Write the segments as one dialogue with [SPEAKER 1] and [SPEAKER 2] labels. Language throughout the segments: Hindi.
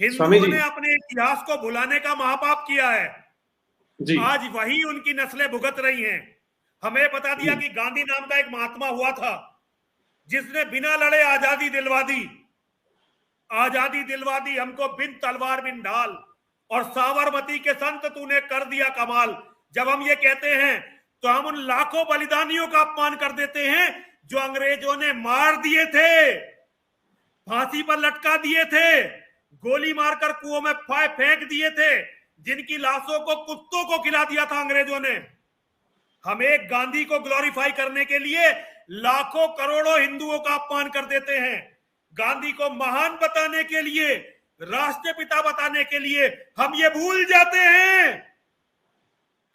[SPEAKER 1] हिंदुओं ने अपने इतिहास को भुलाने का महापाप किया है
[SPEAKER 2] जी।
[SPEAKER 1] आज वही उनकी नस्लें भुगत रही हैं। हमें बता दिया कि गांधी नाम का एक महात्मा हुआ था जिसने बिना लड़े आजादी दिलवा दी। आजादी दिलवा दी हमको बिन तलवार बिन ढाल, और साबरमती के संत तूने कर दिया कमाल। जब हम ये कहते हैं तो हम उन लाखों बलिदानियों का अपमान कर देते हैं जो अंग्रेजों ने मार दिए थे, फांसी पर लटका दिए थे, गोली मारकर कुओं में फेंक दिए थे, जिनकी लाशों को कुत्तों को खिला दिया था अंग्रेजों ने। हम एक गांधी को ग्लोरीफाई करने के लिए लाखों करोड़ों हिंदुओं का अपमान कर देते हैं। गांधी को महान बताने के लिए, राष्ट्रपिता बताने के लिए हम ये भूल जाते हैं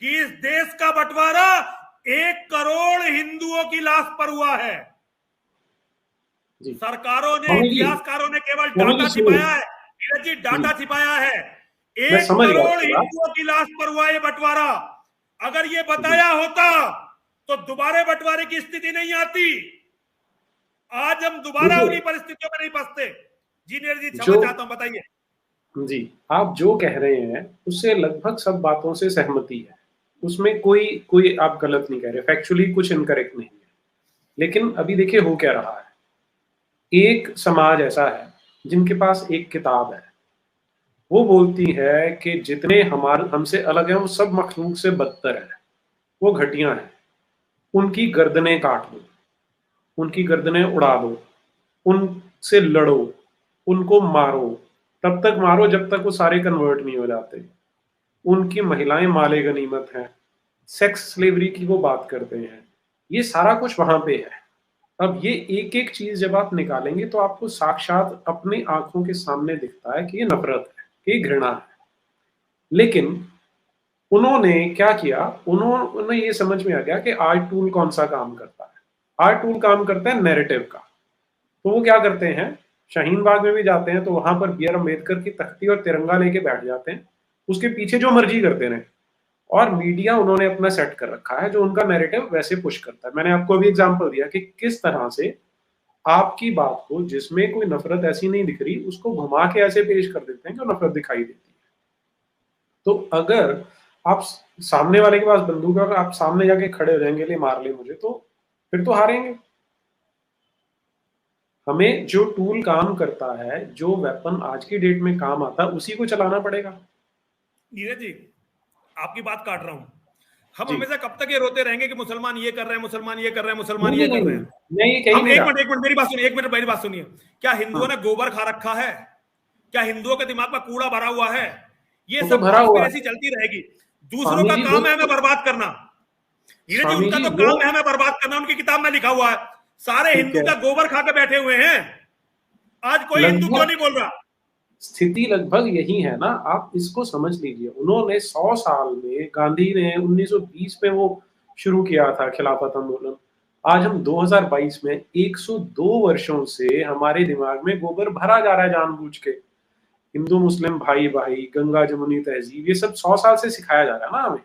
[SPEAKER 1] कि इस देश का बंटवारा 1 करोड़ हिंदुओं की लाश पर हुआ है। सरकारों ने, इतिहासकारों ने केवल डाटा छिपाया है, नीरज जी, डाटा छिपाया है। 1 करोड़ हिंदुओं की लाश पर हुआ ये बंटवारा। अगर ये बताया होता तो दोबारा बंटवारे की स्थिति नहीं आती। आज हम दोबारा उन्हीं परिस्थितियों में नहीं फंसते। जी नीरज जी, समझ चाहता हूं, बताइए।
[SPEAKER 2] जी, आप जो कह रहे हैं उससे लगभग सब बातों से सहमति है, उसमें कोई आप गलत नहीं कह रहे, फैक्चुअली कुछ इनकरेक्ट नहीं है। लेकिन अभी देखिए हो क्या रहा है। एक समाज ऐसा है जिनके पास एक किताब है, वो बोलती है कि जितने हमसे अलग हैं वो सब मखलूक से बदतर है, वो घटिया है, उनकी गर्दनें काट दो, उनकी गर्दनें उड़ा दो, उनसे लड़ो, उनको मारो, तब तक मारो जब तक वो सारे कन्वर्ट नहीं हो जाते। उनकी महिलाएं माले गनीमत हैं, सेक्स स्लेवरी की वो बात करते हैं, ये सारा कुछ वहां पे है। अब ये एक एक चीज जब आप निकालेंगे तो आपको साक्षात अपनी आंखों के सामने दिखता है कि ये नफरत है, कि घृणा है। लेकिन उन्होंने क्या किया, उन्होंने ये समझ में आ गया कि आर्ट टूल कौन सा काम करता है। आर्ट टूल काम करता है नैरेटिव का। तो वो क्या करते हैं, शाहीन बाग में भी जाते हैं तो वहां पर बी आर अम्बेडकर की तख्ती और तिरंगा लेके बैठ जाते हैं, उसके पीछे जो मर्जी करते रहे। और मीडिया उन्होंने अपना सेट कर रखा है जो उनका नैरेटिव वैसे पुश करता है। मैंने आपको अभी एग्जांपल दिया कि किस तरह से आपकी बात को, जिसमें कोई नफरत ऐसी नहीं दिख रही, उसको घुमा के ऐसे पेश कर देते हैं कि नफरत दिखाई देती है। तो अगर आप सामने वाले के पास बंदूक है और आप सामने जाके खड़े हो जाएंगे, ले मार ले मुझे, तो फिर तो हारेंगे। हमें जो टूल काम करता है, जो वेपन आज की डेट में काम आता है, उसी को चलाना पड़ेगा।
[SPEAKER 1] नीरज जी, आपकी बात काट रहा हूं। हम हमेशा कब तक ये रोते रहेंगे कि मुसलमान ये कर रहे हैं, मुसलमान ये कर रहे हैं, मुसलमान ये कर रहे हैं? हम एक मिनट मेरी बात सुनिए, 1 मिनट मेरी बात सुनिए। क्या हिंदुओं ने गोबर खा रखा है? क्या हिंदुओं के दिमाग में कूड़ा भरा हुआ है? ये सब कॉन्स्पिरेसी चलती रहेगी। दूसरों का काम है हमें बर्बाद करना। नीरज जी, उनका तो काम है हमें बर्बाद करना। उनकी किताब में लिखा हुआ है सारे हिंदू का गोबर खा के बैठे हुए हैं। आज कोई हिंदू क्यों नहीं बोल रहा?
[SPEAKER 2] स्थिति लगभग यही है ना, आप इसको समझ लीजिए। उन्होंने 100 साल में, गांधी ने 1920 में वो शुरू किया था खिलाफत आंदोलन। आज हम 2022 में 102 वर्षों से हमारे दिमाग में गोबर भरा जा रहा है जानबूझ के। हिंदू मुस्लिम भाई भाई, गंगा जमुनी तहजीब, ये सब 100 साल से सिखाया जा रहा है ना हमें।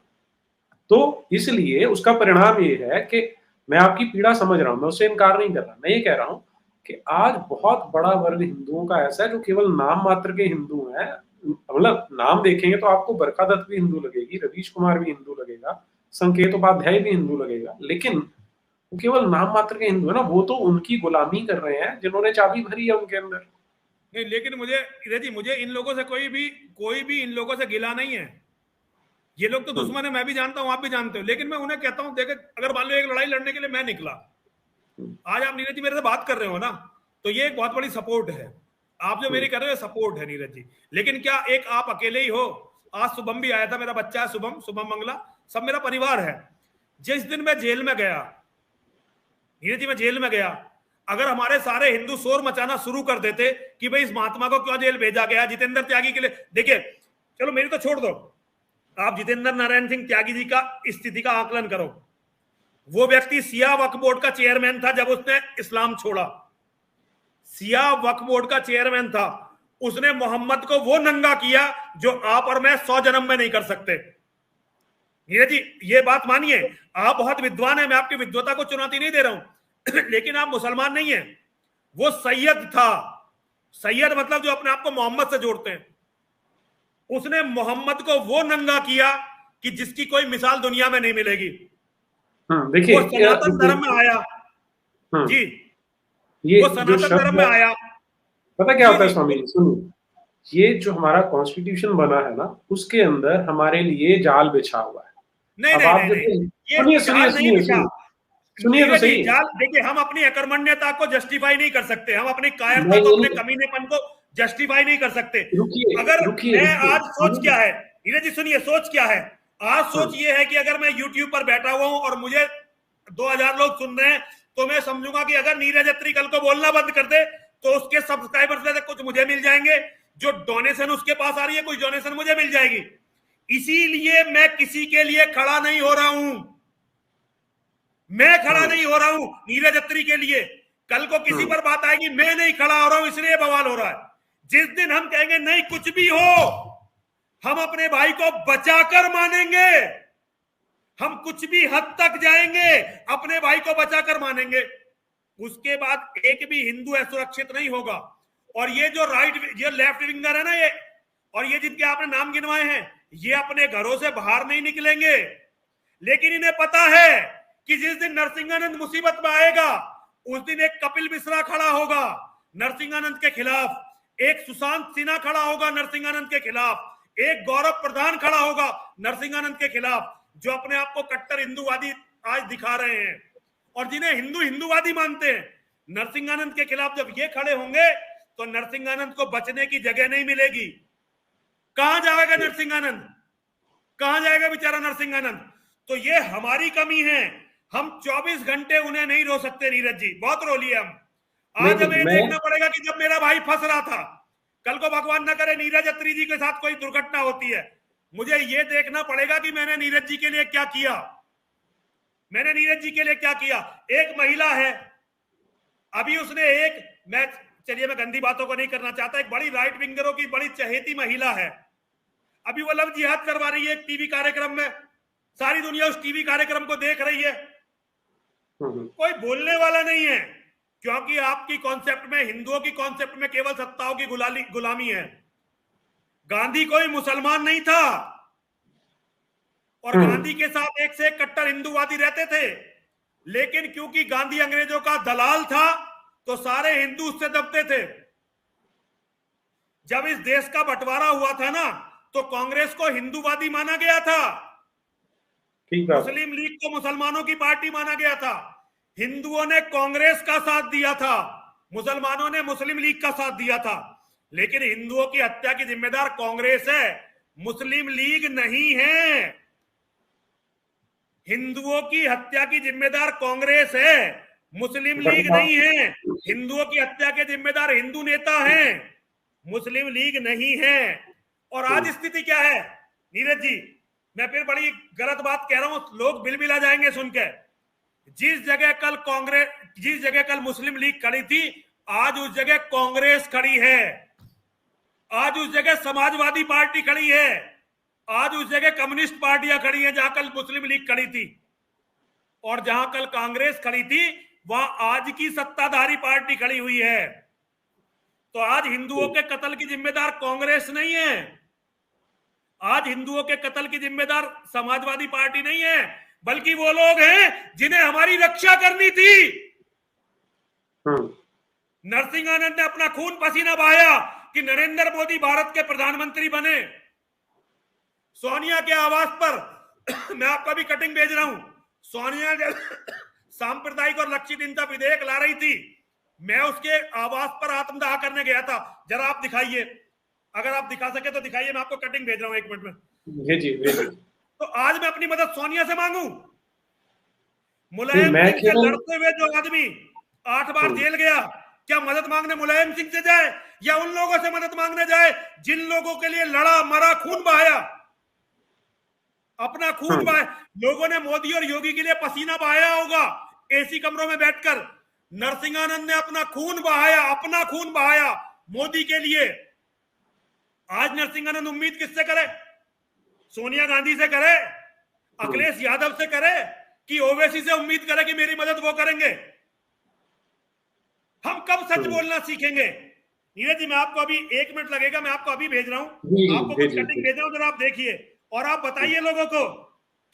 [SPEAKER 2] तो इसलिए उसका परिणाम ये है कि मैं आपकी पीड़ा समझ रहा हूं, मैं उससे इनकार नहीं कर रहा। मैं ये कह रहा हूं कि आज बहुत बड़ा वर्ग हिंदुओं का ऐसा है जो केवल नाम मात्र के हिंदू हैं। मतलब नाम देखेंगे तो आपको बरखा दत्त भी हिंदू लगेगी, रवीश कुमार भी हिंदू लगेगा, संकेत उपाध्याय भी हिंदू लगेगा, लेकिन वो केवल नाम मात्र के हिंदू है ना। वो तो उनकी गुलामी कर रहे हैं जिन्होंने चाबी भरी है उनके अंदर।
[SPEAKER 1] नहीं, लेकिन मुझे इन लोगों से कोई भी इन लोगों से गिला नहीं है। ये लोग तो दुश्मन है, मैं भी जानता हूं, आप भी जानते हो। लेकिन मैं उन्हें कहता हूं, देखे, अगर मान लो एक लड़ाई लड़ने के लिए मैं निकला, आज आप नीरज जी मेरे से बात कर रहे हो ना, तो ये एक बहुत बड़ी सपोर्ट है। आप जो मेरी कर रहे हो सपोर्ट है नीरज जी। लेकिन क्या एक आप अकेले ही हो? आज शुभम भी आया था, मेरा बच्चा है शुभम मंगला, सब मेरा परिवार है। जिस दिन मैं जेल में गया नीरज जी, मैं जेल में गया, अगर हमारे सारे हिंदू शोर मचाना शुरू कर देते कि भाई इस महात्मा को क्यों जेल भेजा गया, जितेंद्र त्यागी के लिए, देखिए चलो मेरी तो छोड़ दो, आप जितेंद्र नारायण सिंह त्यागी जी का स्थिति का आकलन करो। वो व्यक्ति सिया वक्फ बोर्ड का चेयरमैन था जब उसने इस्लाम छोड़ा। सिया वक्फ बोर्ड का चेयरमैन था, उसने मोहम्मद को वो नंगा किया जो आप और मैं 100 जन्म में नहीं कर सकते। नीरज जी, ये बात मानिए, आप बहुत विद्वान हैं, मैं आपकी विद्वता को चुनौती नहीं दे रहा हूं लेकिन आप मुसलमान नहीं हैं। वो सैयद था, सैयद मतलब जो अपने आप को मोहम्मद से जोड़ते हैं, उसने मोहम्मद को वो नंगा किया कि जिसकी कोई मिसाल दुनिया में नहीं मिलेगी।
[SPEAKER 2] देखिए
[SPEAKER 1] वो सनातन धर्म में आया जी,
[SPEAKER 2] ये
[SPEAKER 1] वो
[SPEAKER 2] जो
[SPEAKER 1] सनातन धर्म
[SPEAKER 2] शब्द
[SPEAKER 1] में आया।
[SPEAKER 2] पता क्या
[SPEAKER 1] जी
[SPEAKER 2] होता है
[SPEAKER 1] जी
[SPEAKER 2] स्वामी जी, सुनिए, ये जो हमारा कॉन्स्टिट्यूशन बना है ना, उसके अंदर हमारे लिए जाल बिछा हुआ है।
[SPEAKER 1] नहीं
[SPEAKER 2] अब
[SPEAKER 1] नहीं
[SPEAKER 2] आप
[SPEAKER 1] नहीं नहीं,
[SPEAKER 2] जब
[SPEAKER 1] ये
[SPEAKER 2] सुनिए सुनिए
[SPEAKER 1] जाल नहीं
[SPEAKER 2] सुनिए
[SPEAKER 1] बिछा।
[SPEAKER 2] सुनिए सुनिए तो
[SPEAKER 1] नीरज जी,
[SPEAKER 2] सही।
[SPEAKER 1] जाल देखिए, हम अपनी अकर्मण्यता को जस्टिफाई नहीं कर सकते, हम अपनी कायरता
[SPEAKER 2] मैं
[SPEAKER 1] को,
[SPEAKER 2] ये
[SPEAKER 1] अपने
[SPEAKER 2] नहीं,
[SPEAKER 1] कमीनेपन को जस्टिफाई नहीं कर सकते।
[SPEAKER 2] रुकिए
[SPEAKER 1] अगर
[SPEAKER 2] रुकिए
[SPEAKER 1] मैं
[SPEAKER 2] रुकिए
[SPEAKER 1] आज सोच क्या है, नीरज जी सुनिए, सोच क्या है, आज सोच ये है कि अगर मैं यूट्यूब पर बैठा हुआ हूं और मुझे 2000 लोग सुन रहे हैं, तो मैं समझूंगा कि अगर नीरज अत्री कल को बोलना बंद कर दे तो उसके सब्सक्राइबर्स में से कुछ मुझे मिल जाएंगे, जो डोनेशन उसके पास आ रही है कुछ डोनेशन मुझे मिल जाएगी। इसीलिए मैं किसी के लिए खड़ा नहीं हो रहा हूं, मैं खड़ा नहीं हो रहा हूं नीरज अत्री के लिए। कल को किसी पर बात आएगी, मैं नहीं खड़ा हो रहा हूं, इसलिए बवाल हो रहा है। जिस दिन हम कहेंगे नहीं कुछ भी हो, हम अपने भाई को बचाकर मानेंगे, हम कुछ भी हद तक जाएंगे, अपने भाई को बचाकर मानेंगे। उसके बाद एक भी हिंदू असुरक्षित नहीं होगा। और ये जो ये लेफ्ट विंगर है ना, ये और ये जिनके आपने नाम गिनवाए हैं, ये अपने घरों से बाहर नहीं निकलेंगे, लेकिन इन्हें पता है कि जिस दिन नरसिंहानंद मुसीबत में आएगा, उस दिन एक कपिल मिश्रा खड़ा होगा नरसिंहानंद के खिलाफ, एक सुशांत सिन्हा खड़ा होगा नरसिंहानंद के खिलाफ, एक गौरव प्रधान खड़ा होगा नरसिंहानंद के खिलाफ, जो अपने आप को कट्टर हिंदूवादी आज दिखा रहे हैं और जिन्हें हिंदूवादी मानते हैं। नरसिंहानंद के खिलाफ जब ये खड़े होंगे तो नरसिंहानंद को बचने की जगह नहीं मिलेगी। कहां जाएगा नरसिंहानंद, कहां जाएगा बेचारा नरसिंहानंद? तो ये हमारी कमी है, हम 24 घंटे उन्हें नहीं रो सकते नीरज जी, बहुत रो लिए हम। आज हमें देखना पड़ेगा कि जब मेरा भाई फंस रहा था, कल को भगवान ना करे नीरज अत्री जी के साथ कोई दुर्घटना होती है, मुझे ये देखना पड़ेगा कि मैंने नीरज जी के लिए क्या किया, मैंने नीरज जी के लिए क्या किया। एक महिला है, अभी उसने चलिए मैं गंदी बातों को नहीं करना चाहता, एक बड़ी राइट विंगरों की बड़ी चहेती महिला है, अभी वो लव जिहाद करवा रही है एक टीवी कार्यक्रम में, सारी दुनिया उस टीवी कार्यक्रम को देख रही है, कोई बोलने वाला नहीं है, क्योंकि आपकी कॉन्सेप्ट में, हिंदुओं की कॉन्सेप्ट में केवल सत्ताओं की गुलामी है। गांधी कोई मुसलमान नहीं था और गांधी के साथ एक से एक कट्टर हिंदूवादी रहते थे, लेकिन क्योंकि गांधी अंग्रेजों का दलाल था तो सारे हिंदू उससे दबते थे। जब इस देश का बंटवारा हुआ था ना, तो कांग्रेस को हिंदूवादी माना गया था, मुस्लिम लीग को मुसलमानों की पार्टी माना गया था, हिंदुओं ने कांग्रेस का साथ दिया था, मुसलमानों ने मुस्लिम लीग का साथ दिया था। लेकिन हिंदुओं की हत्या की जिम्मेदार कांग्रेस है, मुस्लिम लीग नहीं है। हिंदुओं की हत्या की जिम्मेदार कांग्रेस है, मुस्लिम लीग नहीं है। हिंदुओं की हत्या के जिम्मेदार हिंदू नेता हैं, मुस्लिम लीग नहीं है। और आज स्थिति क्या है नीरज जी, मैं फिर बड़ी गलत बात कह रहा हूं, लोग बिलबिला जाएंगे सुनकर। जिस जगह कल मुस्लिम लीग खड़ी थी, आज उस जगह कांग्रेस खड़ी है, आज उस जगह समाजवादी पार्टी खड़ी है, आज उस जगह कम्युनिस्ट पार्टियां खड़ी हैं जहां कल मुस्लिम लीग खड़ी थी, और जहां कल कांग्रेस खड़ी थी वहां आज की सत्ताधारी पार्टी खड़ी हुई है। तो आज हिंदुओं के कत्ल की जिम्मेदार कांग्रेस नहीं है, आज हिंदुओं के कत्ल की जिम्मेदार समाजवादी पार्टी नहीं है, बल्कि वो लोग हैं जिन्हें हमारी रक्षा करनी थी। नरसिंहानंद ने अपना खून पसीना बहाया कि नरेंद्र मोदी भारत के प्रधानमंत्री बने। सोनिया के आवास पर मैं आपको भी कटिंग भेज रहा हूं, सोनिया जब सांप्रदायिक और लक्षित हिंसा विधेयक ला रही थी, मैं उसके आवास पर आत्मदाह करने गया था। जरा आप दिखाइए, अगर आप दिखा सके तो दिखाइए, मैं आपको कटिंग भेज रहा हूं 1 मिनट में। जी तो आज मैं अपनी मदद सोनिया से मांगू? मुलायम सिंह से लड़ते हुए जो आदमी 8 बार जेल गया, क्या मदद मांगने मुलायम सिंह से जाए या उन लोगों से मदद मांगने जाए जिन लोगों के लिए लड़ा, मरा, खून बहाया, अपना खून बहाया? लोगों ने मोदी और योगी के लिए पसीना बहाया होगा एसी कमरों में बैठकर, नरसिंहानंद ने अपना खून बहाया मोदी के लिए। आज नरसिंहानंद उम्मीद किससे करे? सोनिया गांधी से करे, अखिलेश यादव से करे, कि ओवैसी से उम्मीद करे कि मेरी मदद वो करेंगे? हम कब सच बोलना सीखेंगे? नीरज जी मैं आपको अभी 1 मिनट लगेगा, मैं आपको अभी भेज रहा हूँ,
[SPEAKER 2] जी
[SPEAKER 1] आपको कुछ
[SPEAKER 2] भेजिए
[SPEAKER 1] कटिंग भेज रहा हूँ, जरा आप देखिए और आप बताइए लोगों को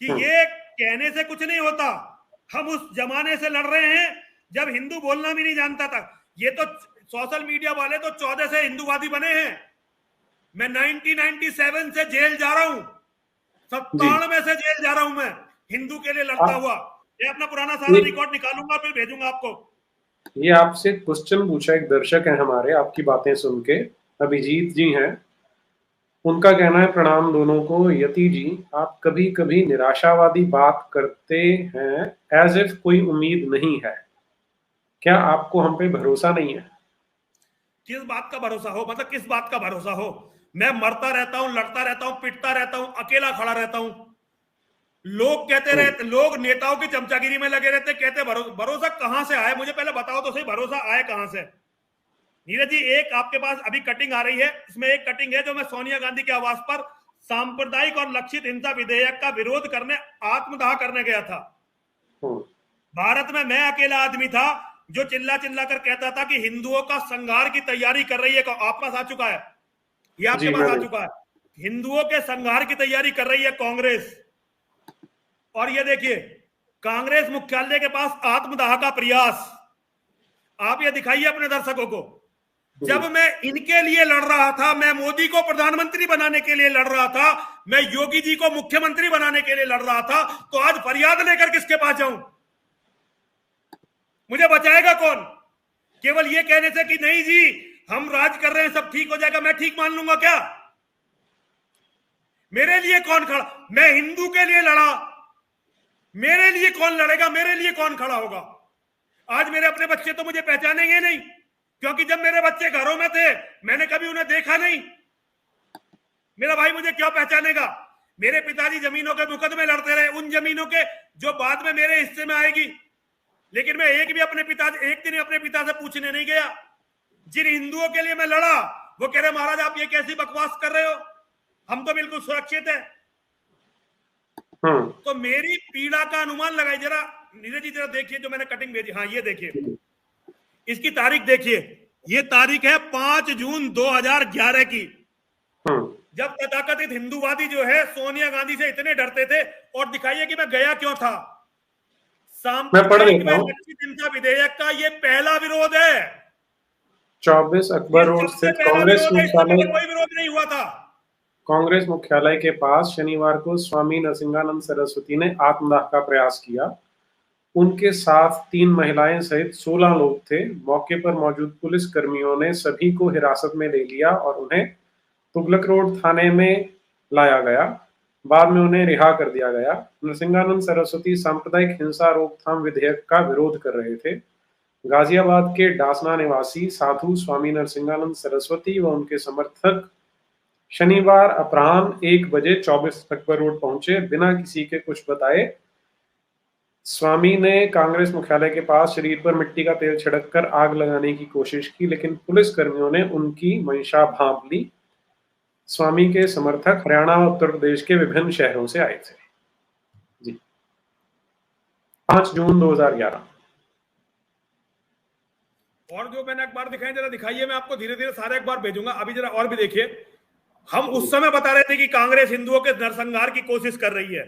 [SPEAKER 1] कि
[SPEAKER 2] हम्म,
[SPEAKER 1] ये कहने से कुछ नहीं होता। हम उस जमाने से लड़ रहे हैं जब हिंदू बोलना भी नहीं जानता था। ये तो सोशल मीडिया वाले तो 14 से हिंदूवादी बने हैं। मैं 1997 से जेल जा रहा हूं,
[SPEAKER 2] जी
[SPEAKER 1] 97 से जेल जा रहा हूं मैं, हिंदू के लिए लड़ता
[SPEAKER 2] आप
[SPEAKER 1] हुआ। मैं अपना पुराना सारा
[SPEAKER 2] ये
[SPEAKER 1] रिकॉर्ड निकालूंगा फिर भेजूंगा आपको।
[SPEAKER 2] ये आपसे क्वेश्चन पूछा एक दर्शक है हमारे, आपकी बातें सुन के, अभिजीत जी हैं। उनका कहना है, प्रणाम दोनों को। यति जी, आप कभी कभी निराशावादी बात करते हैं, एज इफ कोई उम्मीद नहीं है। क्या आपको हम पे भरोसा नहीं है?
[SPEAKER 1] किस बात का भरोसा हो, मतलब किस बात का भरोसा हो? मैं मरता रहता हूं, लड़ता रहता हूं, पिटता रहता हूं, अकेला खड़ा रहता हूं। लोग कहते
[SPEAKER 2] हम्म,
[SPEAKER 1] रहते, लोग नेताओं की चमचागिरी में लगे रहते, कहते भरोसा कहां से आए? मुझे पहले बताओ तो सही, भरोसा आए कहां से? नीरज जी एक आपके पास अभी कटिंग आ रही है, इसमें एक कटिंग है जो मैं सोनिया गांधी के आवास पर सांप्रदायिक और लक्षित हिंसा विधेयक का विरोध करने, आत्मदाह करने गया था।
[SPEAKER 2] हम्म,
[SPEAKER 1] भारत में मैं अकेला आदमी था जो चिल्ला चिल्ला कर कहता था कि हिंदुओं का संहार की तैयारी कर रही है। आपके पास आ चुका है, ये आपके
[SPEAKER 2] जी
[SPEAKER 1] पास आ
[SPEAKER 2] मैंने
[SPEAKER 1] चुका है। हिंदुओं के संहार की तैयारी कर रही है कांग्रेस। और ये देखिए कांग्रेस मुख्यालय के पास आत्मदाह का प्रयास। आप ये दिखाइए अपने दर्शकों को।
[SPEAKER 2] जी
[SPEAKER 1] जब मैं इनके लिए लड़ रहा था, मैं मोदी को प्रधानमंत्री बनाने के लिए लड़ रहा था, मैं योगी जी को मुख्यमंत्री बनाने के लिए लड़ रहा था, तो आज फरियाद लेकर किसके पास जाऊं? मुझे बचाएगा कौन? केवल ये कहने से कि नहीं जी हम राज कर रहे हैं, सब ठीक हो जाएगा, मैं ठीक मान लूंगा क्या? मेरे लिए कौन खड़ा? मैं हिंदू के लिए लड़ा, मेरे लिए कौन लड़ेगा? मेरे लिए कौन खड़ा होगा? आज मेरे अपने बच्चे तो मुझे पहचानेंगे नहीं, क्योंकि जब मेरे बच्चे घरों में थे मैंने कभी उन्हें देखा नहीं। मेरा भाई मुझे क्यों पहचानेगा? मेरे पिताजी जमीनों के मुकदमे लड़ते रहे, उन जमीनों के जो बाद में मेरे हिस्से में आएगी। लेकिन मैं एक दिन अपने पिता से पूछने नहीं गया। जिन हिंदुओं के लिए मैं लड़ा वो कह रहे महाराज आप ये कैसी बकवास कर रहे हो, हम तो बिल्कुल सुरक्षित है। तो मेरी पीड़ा का अनुमान लगाइए जरा। नीरज जी जरा देखिए जो मैंने कटिंग भेजी, हाँ ये देखिए, इसकी तारीख देखिए, ये तारीख है 5 जून 2011 की, जब तथाकथित हिंदूवादी जो है सोनिया गांधी से इतने डरते थे। और दिखाइए कि मैं गया क्यों था।
[SPEAKER 2] मैं पढ़
[SPEAKER 1] सांप्रदायिक
[SPEAKER 2] देता
[SPEAKER 1] में
[SPEAKER 2] हूँ।
[SPEAKER 1] लक्षित हिंसा विधेयक का ये पहला विरोध है।
[SPEAKER 2] 24
[SPEAKER 1] ये
[SPEAKER 2] अकबर रोड
[SPEAKER 1] सबसे
[SPEAKER 2] स्थित
[SPEAKER 1] पहला विरोध है, इससे पहले कोई विरोध नहीं हुआ था।
[SPEAKER 2] कांग्रेस मुख्यालय के पास शनिवार को स्वामी नरसिंहानंद सरस्वती ने आत्मदाह का प्रयास किया। उनके साथ 3 महिलाएं सहित 16 लोग थे। मौके पर मौजूद पुलिस कर्मियों ने सभी को हिरासत में ले लिया और उन्हें तुगलक रोड थाने में लाया गया। बाद में उन्हें रिहा कर दिया गया। नरसिंहानंद सरस्वती सांप्रदायिक हिंसा रोकथाम विधेयक का विरोध कर रहे थे। गाजियाबाद के डासना निवासी साधु स्वामी नरसिंहानंद सरस्वती व उनके समर्थक शनिवार अपराह्न 1 बजे 24 अकबर रोड पहुंचे। बिना किसी के कुछ बताए स्वामी ने कांग्रेस मुख्यालय के पास शरीर पर मिट्टी का तेल छिड़ककर आग लगाने की कोशिश की, लेकिन पुलिस कर्मियों ने उनकी मंशा भांप ली। स्वामी के समर्थक हरियाणा और उत्तर प्रदेश के विभिन्न शहरों से आए थे। जी 5 जून 2011।
[SPEAKER 1] और जो मैंने अखबार दिखाए जरा दिखाइए, मैं आपको धीरे धीरे सारे अखबार भेजूंगा। अभी जरा और भी देखिए, हम उस समय बता रहे थे कि कांग्रेस हिंदुओं के नरसंहार की कोशिश कर रही है।